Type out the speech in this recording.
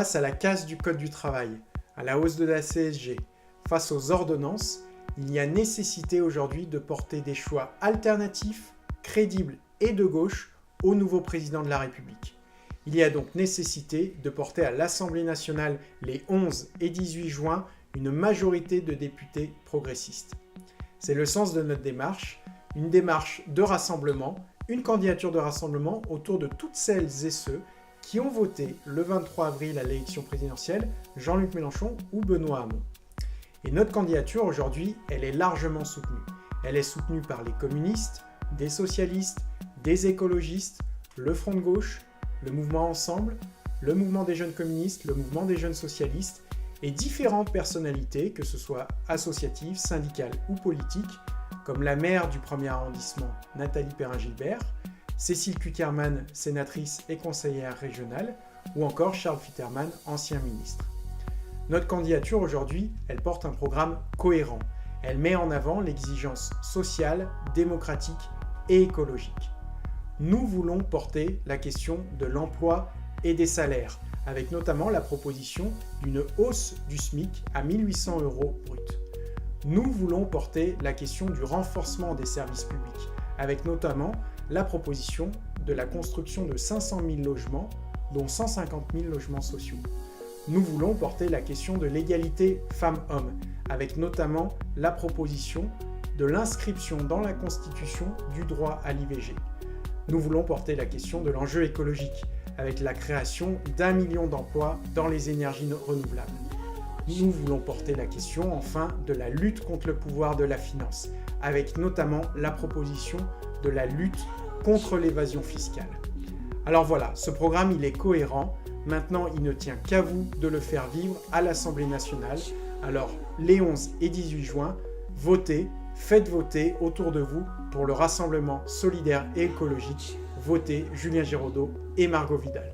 Face à la casse du Code du travail, à la hausse de la CSG, face aux ordonnances, il y a nécessité aujourd'hui de porter des choix alternatifs, crédibles et de gauche au nouveau président de la République. Il y a donc nécessité de porter à l'Assemblée nationale les 11 et 18 juin une majorité de députés progressistes. C'est le sens de notre démarche, une démarche de rassemblement, une candidature de rassemblement autour de toutes celles et ceux qui ont voté le 23 avril à l'élection présidentielle Jean-Luc Mélenchon ou Benoît Hamon. Et notre candidature aujourd'hui, elle est largement soutenue. Elle est soutenue par les communistes, des socialistes, des écologistes, le Front de gauche, le mouvement Ensemble, le mouvement des jeunes communistes, le mouvement des jeunes socialistes et différentes personnalités, que ce soit associatives, syndicales ou politiques, comme la maire du 1er arrondissement, Nathalie Perrin-Gilbert, Cécile Cukierman, sénatrice et conseillère régionale, ou encore Charles Fitterman, ancien ministre. Notre candidature aujourd'hui, elle porte un programme cohérent. Elle met en avant l'exigence sociale, démocratique et écologique. Nous voulons porter la question de l'emploi et des salaires, avec notamment la proposition d'une hausse du SMIC à 1 800 € brut. Nous voulons porter la question du renforcement des services publics, avec notamment la proposition de la construction de 500 000 logements, dont 150 000 logements sociaux. Nous voulons porter la question de l'égalité femmes-hommes, avec notamment la proposition de l'inscription dans la Constitution du droit à l'IVG. Nous voulons porter la question de l'enjeu écologique, avec la création d'1 million d'emplois dans les énergies renouvelables. Nous voulons porter la question, enfin, de la lutte contre le pouvoir de la finance, avec notamment la proposition de la lutte contre l'évasion fiscale. Alors voilà, ce programme, il est cohérent. Maintenant, il ne tient qu'à vous de le faire vivre à l'Assemblée nationale. Alors, les 11 et 18 juin, votez, faites voter autour de vous pour le Rassemblement solidaire et écologique. Votez Julien Giraudot et Margot Vidal.